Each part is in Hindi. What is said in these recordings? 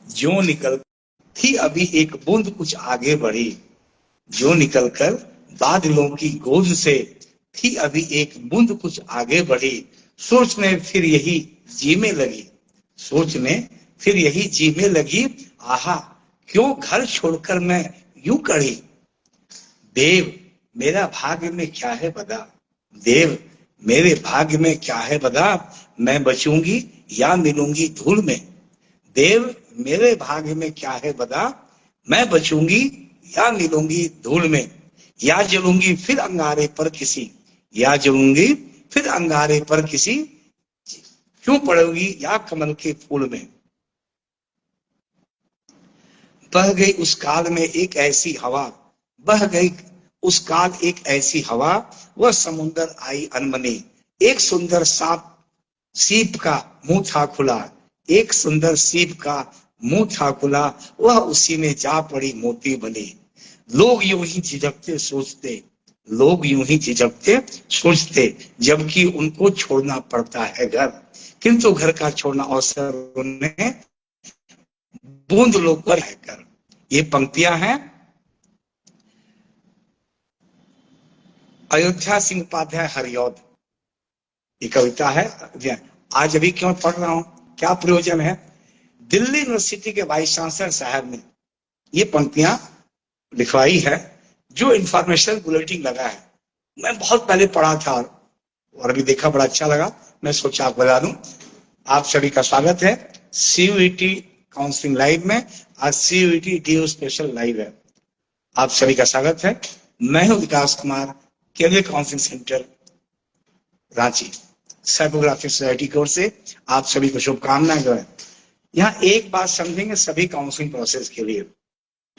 जो निकल थी अभी एक बूंद कुछ आगे बढ़ी, जो निकलकर बादलों की गोद से थी अभी एक बूंद कुछ आगे बढ़ी, सोचने फिर यही जीने लगी, सोचने फिर यही जीने लगी, आहा क्यों घर छोड़कर मैं यूं कड़ी। देव मेरा भाग्य में क्या है बदा, देव मेरे भाग्य में क्या है बदा, मैं बचूंगी या मिलूंगी धूल में। देव मेरे भाग्य में क्या है बता, मैं बचूंगी या मिलूंगी धूल में, या जलूंगी फिर अंगारे पर किसी, या जलूंगी फिर अंगारे पर किसी, क्यों पड़ूंगी या कमल के फूल में। बह गई उस काल में एक ऐसी हवा, बह गई उस काल एक ऐसी हवा, वह समुंदर आई अनमनी, एक सुंदर सांप सीप का मुंह था खुला, एक सुंदर सीप का मुंह था खुला, वह उसी में जा पड़ी मोती बनी। लोग यूं ही झिझकते सोचते, लोग यूं ही झिझकते सोचते, जबकि उनको छोड़ना पड़ता है घर, किंतु घर का छोड़ना अवसर उन्हें बूंद लोग पर है कर। ये पंक्तियां हैं अयोध्या सिंह उपाध्याय हरिऔध, ये कविता है। आज अभी क्यों पढ़ रहा हूं, क्या प्रयोजन है। दिल्ली यूनिवर्सिटी के वाइस चांसलर साहब ने ये पंक्तियां लिखवाई है, जो इंफॉर्मेशन बुलेटिन लगा है। मैं बहुत पहले पढ़ा था और अभी देखा, बड़ा अच्छा लगा, मैं सोचा आपको बता दूं। आप सभी का स्वागत है सीयूईटी काउंसलिंग लाइव में। आज सीयूईटी डीओ स्पेशल लाइव है, आप सभी का स्वागत है। मैं हूं विकास कुमार, केंद्रीय counselling centre Ranchi, psychography society की ओर से आप सभी को शुभकामनाएं जो है। यहाँ एक बात समझेंगे सभी काउंसलिंग प्रोसेस के लिए,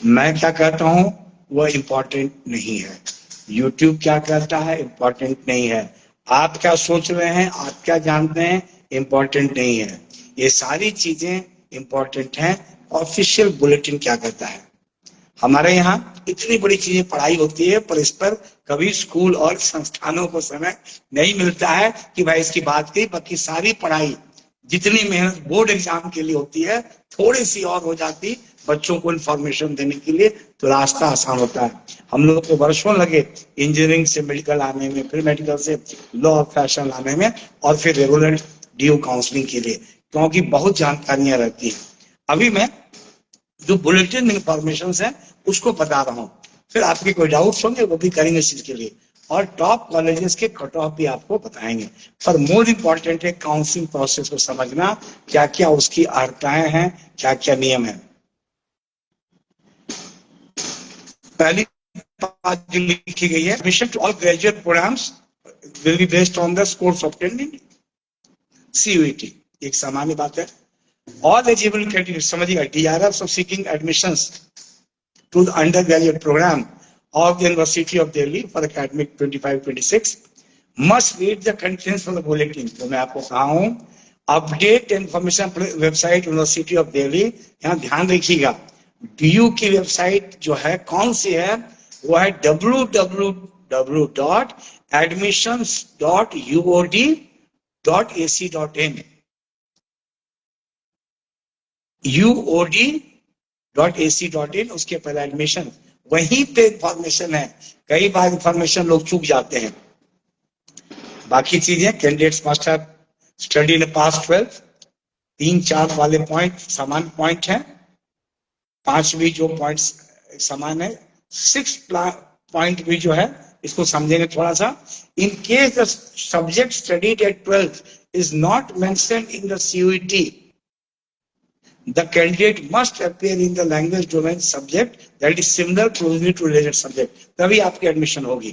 मैं क्या कहता हूं वह इंपॉर्टेंट नहीं है, यूट्यूब क्या कहता है इंपॉर्टेंट नहीं है, आप क्या सोच रहे हैं, आप क्या जानते हैं इंपॉर्टेंट नहीं है, ये सारी चीजें इंपॉर्टेंट हैं। ऑफिशियल बुलेटिन क्या कहता है। हमारे यहाँ इतनी बड़ी चीजें पढ़ाई होती है, पर इस पर कभी स्कूल और संस्थानों को समय नहीं मिलता है कि भाई इसकी बात की। बाकी सारी पढ़ाई जितनी मेहनत बोर्ड एग्जाम के लिए होती है, थोड़ी सी और हो जाती बच्चों को इन्फॉर्मेशन देने के लिए, तो रास्ता आसान होता है। हम लोग को वर्षों लगे इंजीनियरिंग से मेडिकल आने में, फिर मेडिकल से लॉ ऑफ फैशन लाने में, और फिर रेगुलर डीओ काउंसलिंग के लिए, क्योंकि बहुत जानकारियां रहती हैं। अभी मैं जो बुलेटिन इंफॉर्मेशन है उसको बता रहा हूँ, फिर आपके कोई डाउट्स होंगे वो भी करेंगे इस चीज के लिए, और टॉप कॉलेजेस के कट ऑफ भी आपको बताएंगे। पर मोर इम्पोर्टेंट है काउंसलिंग प्रोसेस को समझना, क्या क्या उसकी अर्हताएं हैं, क्या क्या नियम है। पहली बात जो लिखी गई है, admission to all graduate programs will be based on the scores obtained in CUET, एक सामान्य बात है। All eligible candidates, समझिएगा, DRFs of seeking admissions to the undergraduate program of the University of Delhi for academic 25-26 must read the contents from the bulletin। तो मैं आपको कहा हूं update information website university of Delhi, यहाँ ध्यान रखिएगा डीयू की वेबसाइट जो है कौन सी है, वो है www.admissions.uod.ac.in, uod.ac.in, उसके पहले एडमिशन, वहीं पे इंफॉर्मेशन है। कई बार इंफॉर्मेशन लोग चूक जाते हैं। बाकी चीजें candidates must have study in past 12, 3-4 वाले पॉइंट समान पॉइंट हैं, 5 भी जो पॉइंट समान है, 6 पॉइंट भी जो है इसको समझेंगे थोड़ा सा। In case the subject studied at 12 is not mentioned in the CUET, the candidate must appear in the language domain subject that is similar closely to related subject, तभी आपकी एडमिशन होगी।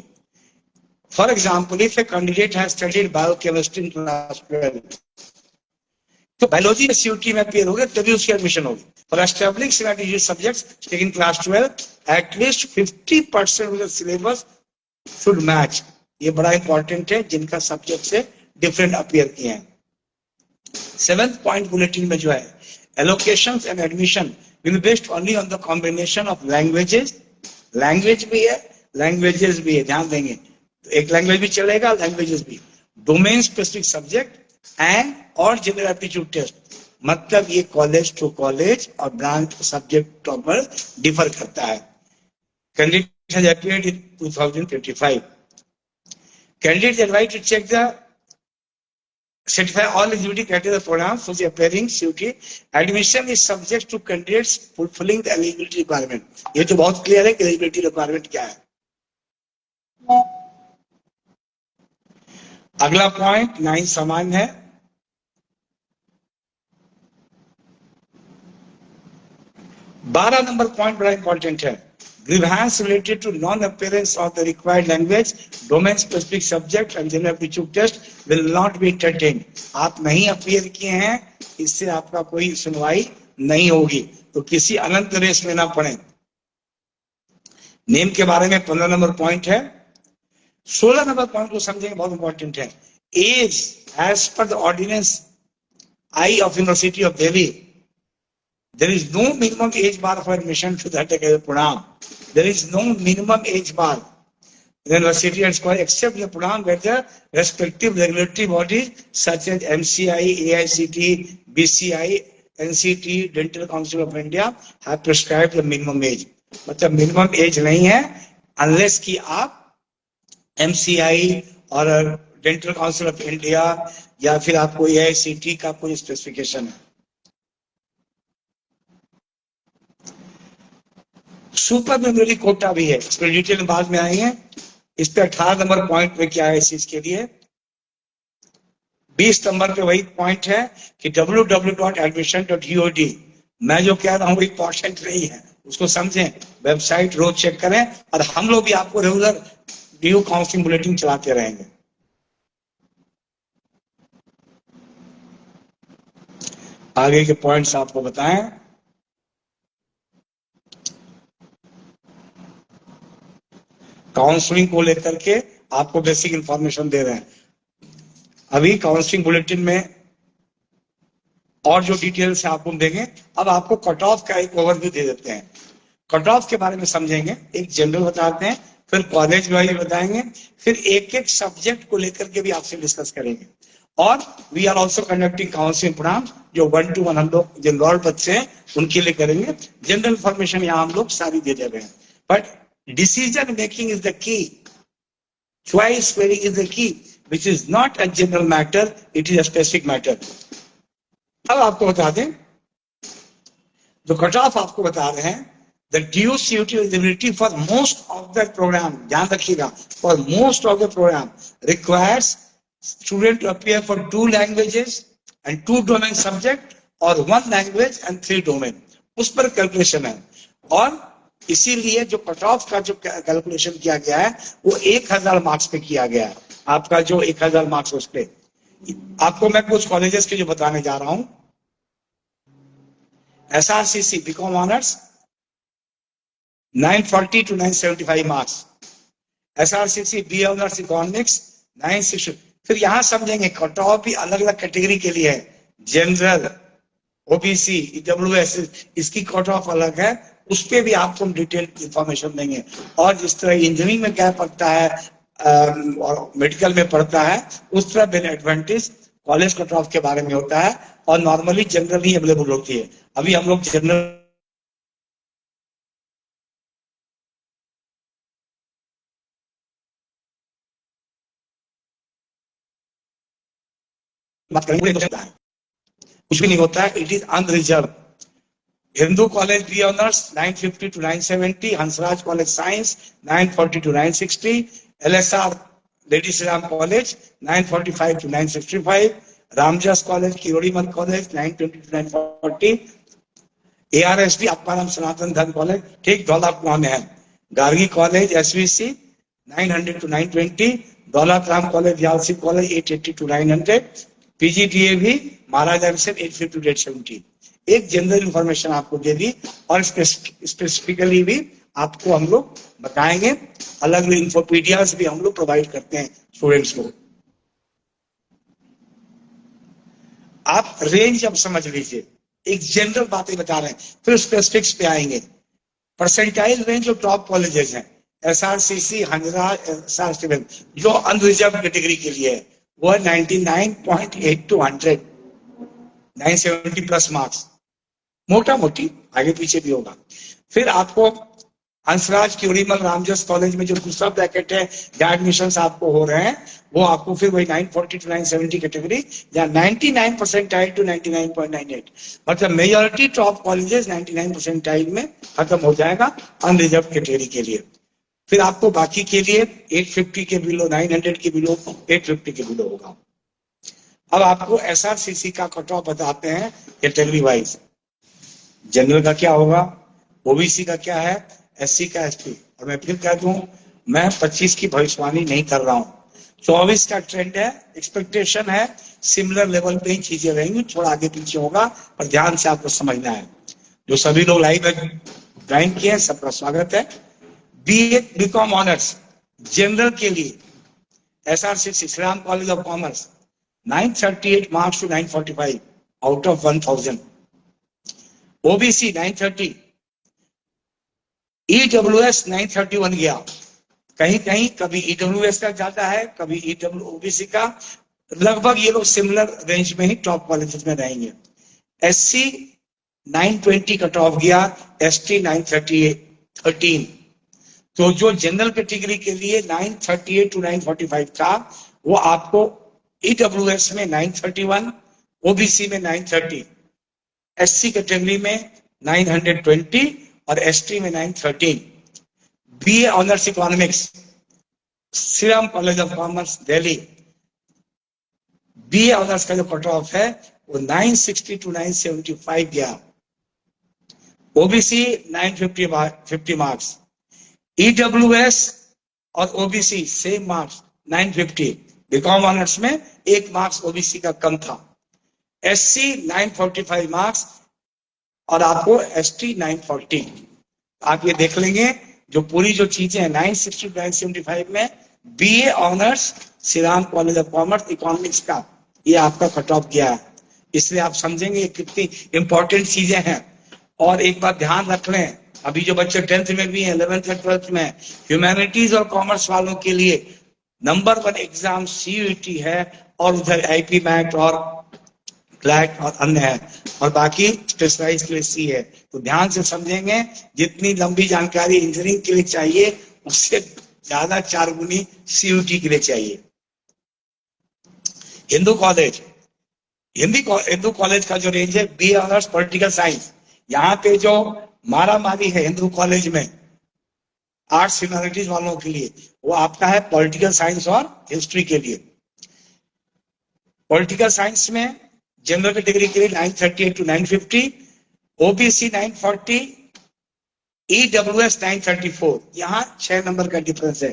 For example, if a candidate has studied biochemistry in class 12, तो बायोलॉजी में सीयूटी में अपीयर होगा तभी उसकी एडमिशन होगी। For establishing strategic subjects taken class 12, at least 50% of the syllabus should match। ये बड़ा इंपॉर्टेंट है जिनका सब्जेक्ट से डिफरेंट अपीयर किए हैं। 7th पॉइंट बुलेटिन में जो है, allocations and admission will be based only on the combination of languages, language भी है languages भी है, ध्यान देंगे, तो एक लैंग्वेज भी चलेगा, लैंग्वेजेस भी, domain specific subject and or general aptitude test मतलब ये कॉलेज टू कॉलेज और ब्रांच टू सब्जेक्ट पर डिफर करता है। Candidate has appeared in 2025. Candidates are advised to check the certify all eligibility criteria of the programs which are appearing CUT. Admission is subject to candidates fulfilling the eligibility requirement. ये तो बहुत क्लियर है कि eligibility requirement क्या है। अगला पॉइंट 9 सामान्य है। 12 नंबर पॉइंट बड़ा इंपॉर्टेंट है। Grievance related to non-appearance of the required language, domain-specific subject and general aptitude test will not be entertained. आप नहीं अपीयर किए हैं, इससे आपका कोई सुनवाई नहीं होगी, तो किसी अनंत रेस में ना पड़े। नेम के बारे में 15 नंबर पॉइंट है। 16 नंबर पॉइंट को समझेंगे, बहुत इंपॉर्टेंट है। As as per the ordinance I of university of Delhi, there is no minimum age bar for admission to that program. There is no minimum age bar in the university and college except the program where the respective regulatory bodies such as MCI, AICT, BCI, NCT, Dental Council of India have prescribed the minimum age. मतलब मिनिमम एज नहीं है अनलेस कि आप MCI और डेंटल काउंसिल ऑफ इंडिया या फिर आपको AICT का कोई स्पेसिफिकेशन है। सुपर मेमोरी कोटा भी है, इस पर डिटेल बाद में आएंगे। इस पे 18 नंबर पॉइंट में क्या है इस चीज के लिए। 20 नंबर पे वही पॉइंट है कि www.admission.gov, मैं जो कह रहा हूं इंपॉर्टेंट नहीं है, उसको समझें, वेबसाइट रोज चेक करें, और हम लोग भी आपको रेगुलर ड्यू काउंसलिंग बुलेटिन चलाते रहेंगे। आगे के पॉइंट्स आपको बताएं। काउंसलिंग को लेकर के आपको बेसिक इंफॉर्मेशन दे रहे हैं। अभी काउंसलिंग बुलेटिन में और जो डिटेल्स है आपको देंगे। अब आपको कट ऑफ का एक ओवरव्यू दे देते हैं। कट ऑफ के बारे में समझेंगे, एक जनरल बताते हैं, फिर कॉलेज वाइज बताएंगे, फिर एक एक सब्जेक्ट को लेकर के भी आपसे डिस्कस करेंगे। और we are also conducting counselling programme, जो 1 to 1 हम लोग जो एनरोल्ड बच्चे हैं उनके लिए करेंगे। जनरल इंफॉर्मेशन यहाँ हम लोग सारी दे रहे हैं, but decision making is the key, choice making is the key, which is not a general matter, it is a specific matter. अब आपको बता दें, जो कट ऑफ आपको बता रहे हैं, the due CUT eligibility for most of the program, ध्यान रखिएगा, for most of the program requires student to appear for 2 languages and 2 domain subject और 1 language and 3 domain, उस पर कैलकुलेशन है। और इसीलिए जो कट ऑफ का जो कैलकुलेशन किया गया है वो 1000 मार्क्स पे किया गया है। आपका जो 1000 मार्क्स उस पे आपको मैं कुछ कॉलेजेस के जो बताने जा रहा हूं। SRCC B Com honours 940 to 975 marks, SRCC BA honours economics 960। फिर यहां समझेंगे कट ऑफ भी अलग अलग कैटेगरी के लिए है, जनरल, OBC, EWS, इसकी कट ऑफ अलग है, उस पर भी आपको हम डिटेल इंफॉर्मेशन देंगे। और जिस तरह इंजीनियरिंग में क्या पड़ता है और मेडिकल में पड़ता है, उस तरह Ben advantage college cut off के बारे में होता है, और नॉर्मली जनरल ही अवेलेबल होती है। अभी हम लोग जनरल बात करेंगे, कुछ भी नहीं होता है, it is unreserve. Hindu college B honours 950 to 970, Hansraj college science 940 to 960, LSR lady Shri Ram college 945 to 965, Ramjas college, Kirorimal college 920 to 940, ARSD Apparam Sanatan Dharma college ठीक दौलतपुर में है, Gargi college SVC 900 to 920, Daulat Ram college यालसी college 880 to 900, PGDA भी महाराजा 850 to 870। एक जनरल इंफॉर्मेशन आपको दे दी, और स्पेसिफिकली भी आपको हम लोग बताएंगे। अलग अलग इंफोपीडियाज भी हम लोग प्रोवाइड करते हैं स्टूडेंट्स को। आप रेंज अब समझ लीजिए, एक जनरल बातें बता रहे हैं, फिर स्पेसिफिक्स पे आएंगे। Percentile range of top colleges हैं, SRCC, हंसराज, SR जो अनरिजर्व कैटेगरी के लिए है वो 99.8 to 100। 970 प्लस मार्क्स, मोटा मोटी आगे पीछे भी होगा। फिर आपको हंसराज क्यूरीमल रामजस कॉलेज में जो दूसरा ब्रैकेट है जहां एडमिशन आपको हो रहे हैं, वो आपको फिर वही 940 टू 970 कैटेगरी या 99 परसेंटाइल टू 99.98, मतलब मेजोरिटी टॉप कॉलेजेस 99 परसेंटाइल में खत्म हो जाएगा अनरिजर्व कैटेगरी के लिए। फिर आपको बाकी के लिए 850 के बिलो, 900 के बिलो, 850 के बिलो होगा। अब आपको एसआरसीसी का कट ऑफ बताते हैं कैटेगरी वाइज। जनरल का क्या होगा, ओबीसी का क्या है, एससी का एसटी। और मैं फिर कह दूं, मैं 25 की भविष्यवाणी नहीं कर रहा हूं, 24 का ट्रेंड है, एक्सपेक्टेशन है सिमिलर लेवल पे ही चीजें रहेंगी, थोड़ा आगे पीछे होगा, और ध्यान से आपको समझना है। जो सभी लोग लाइव ज्वाइन किए हैं सबका स्वागत है। बीकॉम ऑनर्स जनरल के लिए SRCC Shri Ram college of commerce 938 marks to 945 out of 1000, OBC 930, EWS 931 गया, कहीं कहीं कभी ईडब्ल्यूएस का जाता है, कभी ओबीसी का, लगभग ये लोग सिमिलर रेंज में ही टॉप कॉलेजेस में रहेंगे। एससी 920 कट ऑफ गया, एसटी 913। तो जो जनरल कैटेगरी के लिए 938 टू 945 था, वो आपको ईडब्ल्यूएस में 931, ओबीसी में 930, एससी कैटेगरी में 920 और एसटी में 913। BA honours economics Shri Ram college of commerce Delhi, BA honours का जो कट ऑफ है वो 960 टू 975 गया, ओबीसी 950 मार्क्स, ईडब्ल्यूएस और OBC same marks 950, B Com honours में 1 मार्क्स ओबीसी का कम था, एससी 945 मार्क्स और आपको एसटी 940। आप ये देख लेंगे जो पूरी जो चीजें हैं 960 975 में BA honours Shri Ram college of commerce economics का ये आपका कट ऑफ गया है, इसलिए आप समझेंगे कितनी इंपॉर्टेंट चीजें हैं। और एक बात ध्यान रख लें, अभी जो बच्चे 10th में भी हैं, 11th और 12th में, ह्यूमैनिटीज और कॉमर्स वालों के लिए नंबर 1 एग्जाम सीयूईटी है, और उधर आईपी मैट और क्लैट और अन्य है, और बाकी स्पेशलाइज के लिए सी है। तो ध्यान से समझेंगे, जितनी लंबी जानकारी इंजीनियरिंग के लिए चाहिए उससे ज्यादा 4 गुनी सीयूटी के लिए चाहिए। हिंदू कॉलेज, हिंदू कॉलेज का जो रेंज है बी ऑनर्स पॉलिटिकल साइंस, यहाँ पे जो मारा मारी है हिंदू कॉलेज में आर्ट्स ह्यूमैनिटीज वालों के लिए, वो आपका है पॉलिटिकल साइंस और हिस्ट्री के लिए। पॉलिटिकल साइंस में जनरल कैटेगरी के लिए 938 टू 950, ओबीसी 940, ईडब्ल्यूएस 934। यहाँ 6 नंबर का डिफरेंस है,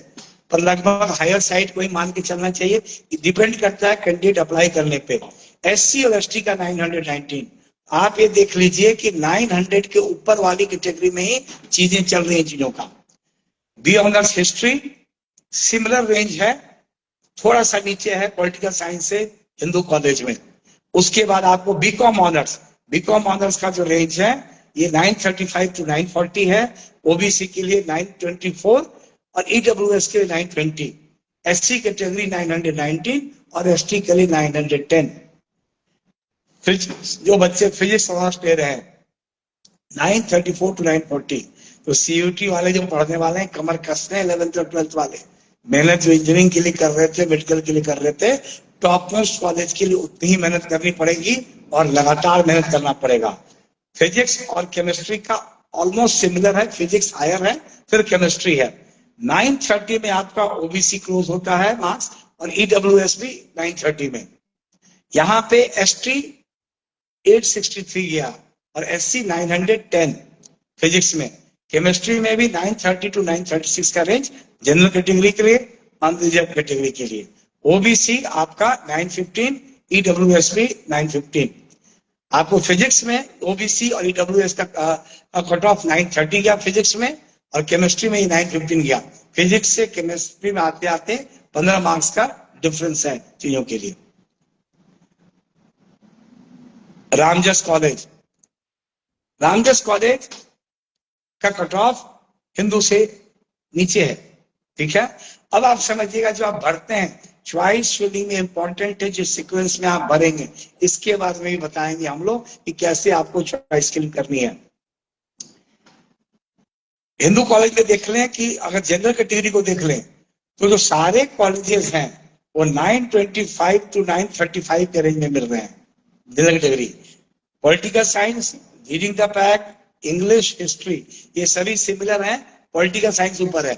पर लगभग हायर साइड को ही मान के चलना चाहिए, डिपेंड करता है कैंडिडेट अप्लाई करने पे। एससी और एसटी का 919। आप ये देख लीजिए कि 900 के ऊपर वाली कैटेगरी में ही चीजें चल रही हैं चीजों का। B honours history similar range है, थोड़ा सा नीचे है पॉलिटिकल साइंस से हिंदू कॉलेज में। उसके बाद आपको बीकॉम ऑनर्स का जो रेंज है ये 935 टू 940 है, ओबीसी के लिए 924 और ईडब्ल्यूएस के लिए 920, एससी कैटेगरी 919 और एसटी के लिए 910। जो बच्चे फिजिक्स ऑनर्स ले रहे हैं 934 टू 940। तो सीयूटी वाले जो पढ़ने वाले हैं कमर कसने 11th और 12th वाले, मेहनत जो इंजीनियरिंग के लिए कर रहे थे, मेडिकल के लिए कर रहे थे, टॉप मोस्ट कॉलेज के लिए उतनी ही मेहनत करनी पड़ेगी और लगातार मेहनत करना पड़ेगा। फिजिक्स और केमिस्ट्री का ऑलमोस्ट सिमिलर है, फिजिक्स हायर है, फिर केमिस्ट्री है। 930 में आपका ओबीसी क्लोज होता है मार्क्स, और ईडब्ल्यूएस भी 930 में। यहाँ पे एसटी 863 गया और एससी 910 फिजिक्स में। केमिस्ट्री में भी 930 टू 936 का रेंज जनरल कैटेगरी के लिए, अनरिजर्व कैटेगरी के लिए। ओबीसी आपका 915, ईडब्ल्यूएस भी 915। आपको फिजिक्स में ओबीसी और ईडब्ल्यूएस का कट ऑफ 930 गया फिजिक्स में, और केमिस्ट्री में ही 915 गया। फिजिक्स से केमिस्ट्री में आते आते 15 मार्क्स का डिफरेंस है चीजों के लिए। रामजस कॉलेज का कट ऑफ हिंदू से नीचे है, ठीक है। अब आप समझिएगा, जो आप भरते हैं चॉइस फिलिंग में इंपॉर्टेंट है जो सीक्वेंस में आप भरेंगे, इसके बारे में भी बताएंगे हम लोग कि कैसे आपको चॉइस फिलिंग करनी है। हिंदू कॉलेज में देख लें कि अगर जनरल कैटेगरी को देख लें तो जो सारे कॉलेजेस हैं वो 925 टू 935 के रेंज में मिल रहे हैं general category. Political science, reading the pack, English, history, ये सभी सिमिलर हैं। पॉलिटिकल साइंस ऊपर है,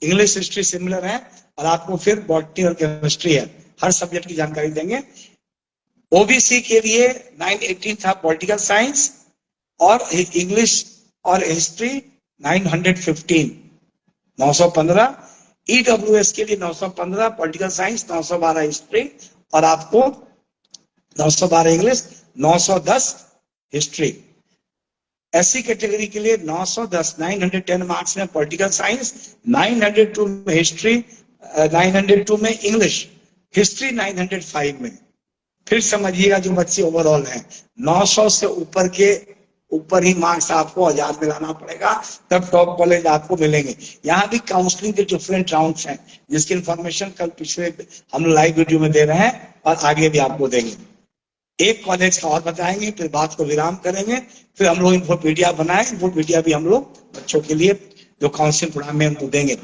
इंग्लिश, हिस्ट्री सिमिलर है, और आपको फिर बॉटनी और केमिस्ट्री है, हर सब्जेक्ट की जानकारी देंगे। ओबीसी के लिए 918 था पॉलिटिकल साइंस, और इंग्लिश और हिस्ट्री 915, 915। ईडब्ल्यूएस के लिए 915 पॉलिटिकल साइंस, 912 हिस्ट्री, और आपको 912 इंग्लिश, 910 हिस्ट्री। एससी कैटेगरी के लिए 910, 910 मार्क्स में पॉलिटिकल साइंस, 902 में हिस्ट्री, 902 में इंग्लिश, हिस्ट्री 905 में। फिर समझिएगा जो बच्चे ओवरऑल हैं 900 से ऊपर ही मार्क्स आपको 1000 में लाना पड़ेगा, तब टॉप कॉलेज आपको मिलेंगे। यहाँ भी काउंसलिंग के डिफरेंट राउंड्स हैं, जिसकी इंफॉर्मेशन कल पिछले हम लाइव वीडियो में दे रहे हैं और आगे भी आपको देंगे। एक कॉलेज का और बताएंगे, फिर बात को विराम करेंगे, फिर हम लोग इन्फोपीडिया बनाए, इन्फोपीडिया भी हम लोग बच्चों के लिए जो काउंसिलिंग प्रोग्राम में हम देंगे।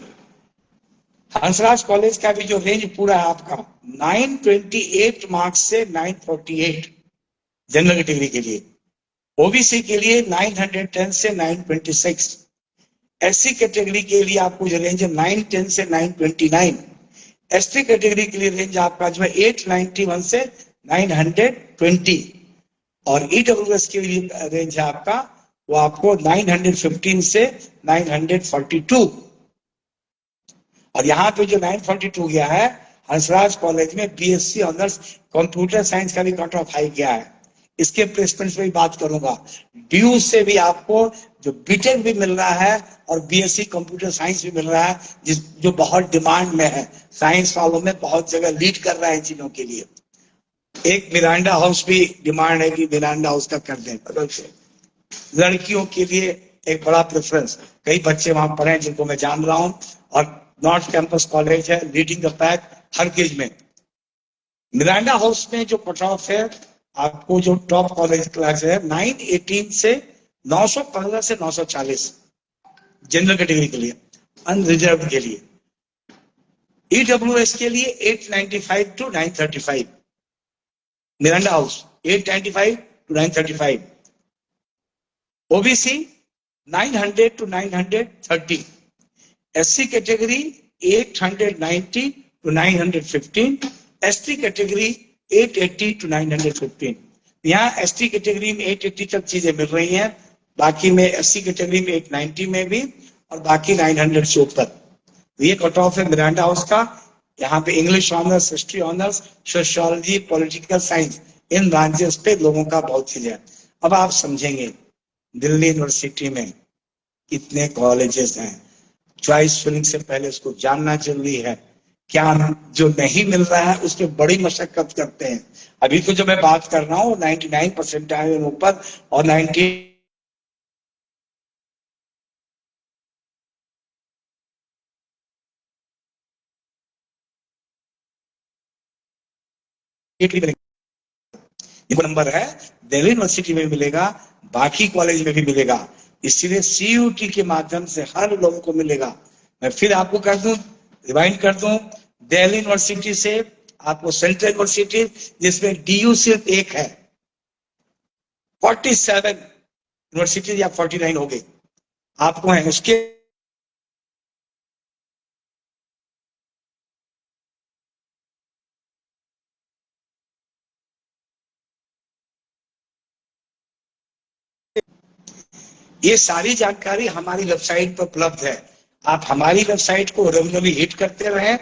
हंसराज कॉलेज का भी जो रेंज पूरा है आपका 928 मार्क्स से 948 जनरल कैटेगरी के लिए, ओबीसी के लिए 910 से 926, एससी कैटेगरी के लिए आपको जो रेंज है 910 से 929, एसटी कैटेगरी के लिए रेंज आपका जो है 891 से 920, और ईडब्ल्यूएस के लिए रेंज है आपका वो आपको 915 से 942। और यहाँ पे जो 942 गया है हंसराज कॉलेज में बीएससी ऑनर्स कंप्यूटर साइंस का भी कट ऑफ हाई गया है। इसके प्लेसमेंट पे भी बात करूंगा। ड्यू से भी आपको जो बीटेक भी मिल रहा है और बीएससी कंप्यूटर साइंस भी मिल रहा है, जो बहुत डिमांड में है, साइंस वालों में बहुत जगह लीड कर रहा है इन चीजों के लिए। एक मिरांडा हाउस भी डिमांड है कि मिरांडा हाउस का कर दें बगल से। लड़कियों के लिए एक बड़ा प्रेफरेंस, कई बच्चे वहां पढ़े जिनको मैं जान रहा हूं, और नॉर्थ कैंपस कॉलेज है, leading the pack her gauge में। मिरांडा हाउस में जो कट ऑफ है आपको, जो टॉप कॉलेज क्लास है 918 से 915 से 940 जनरल कैटेगरी के लिए, अनरिजर्व के लिए। ईडब्ल्यूएस के लिए 895 to 935, Miranda House 895 to 935, OBC 900 to 930, SC category 890 to 915, ST category 880 to 915। यहाँ एसटी कैटेगरी में 880 तक चीजें मिल रही हैं, बाकी में एससी कैटेगरी में 890 में भी, और बाकी 900 से ऊपर। ये कट ऑफ है मिरांडा हाउस का। यहाँ पे English honours, history honours, sociology, political science, इन ब्रांचेस पे लोगों का बहुत चीज है। अब आप समझेंगे दिल्ली यूनिवर्सिटी में कितने कॉलेजेस हैं। चॉइस फिलिंग से पहले उसको जानना जरूरी है। क्या जो नहीं मिल रहा है उस पर बड़ी मशक्कत करते हैं। अभी तो जो मैं बात कर रहा हूँ 99% आए ऊपर, और 90 नंबर है, दिल्ली यूनिवर्सिटी में मिलेगा, बाकी कॉलेज में भी मिलेगा। इसलिए सीयूटी के माध्यम से हर लोगों को मिलेगा। मैं फिर आपको कर दूं, रिवाइंड कर दूं, दिल्ली यूनिवर्सिटी से आपको सेंट्रल यूनिवर्सिटी, जिसमें डीयू सिर्फ एक है, 47 यूनिवर्सिटी या 49 हो गई आपको है। उसके ये सारी जानकारी हमारी वेबसाइट पर उपलब्ध है। आप हमारी वेबसाइट को रेगुलरली हिट करते रहें,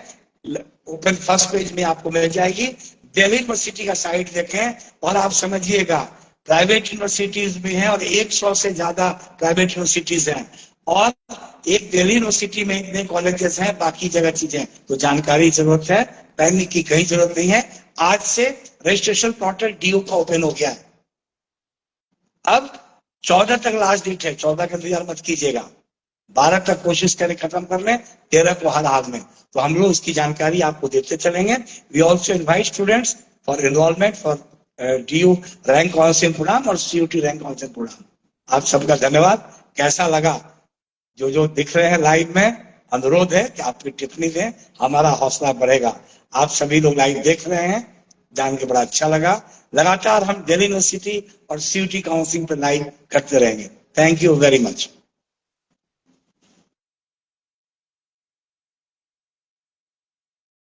ओपन फर्स्ट पेज में आपको मिल जाएगी। दिल्ली यूनिवर्सिटी का साइट देखें और आप समझिएगा प्राइवेट यूनिवर्सिटीज भी हैं, और 100 से ज्यादा प्राइवेट यूनिवर्सिटीज हैं, और एक दिल्ली यूनिवर्सिटी में इतने कॉलेजेस हैं, बाकी जगह चीजें। तो जानकारी जरूरत है, पैनिक की कहीं जरूरत नहीं है। आज से रजिस्ट्रेशन पोर्टल डीओ का ओपन हो गया है। अब 14 तक लास्ट डेट है, 14 का इंतजार मत कीजिएगा। 12 तक कोशिश करें खत्म कर लें, 13 को हर हाल में। तो हम लोग इसकी जानकारी आपको देते चलेंगे। We also invite students for enrolment for DU rank council programme और CUT रैंक काउंसिल प्रोग्राम। आप सबका धन्यवाद। कैसा लगा? जो दिख रहे हैं लाइव में, अनुरोध है कि आपकी टिप्पणी दें, हमारा हौसला बढ़ेगा। आप सभी लोग लाइव देख रहे हैं, जान के बड़ा अच्छा लगा। लगातार हम दिल्ली यूनिवर्सिटी और CUT काउंसिलिंग पर लाइव करते रहेंगे। Thank you very much.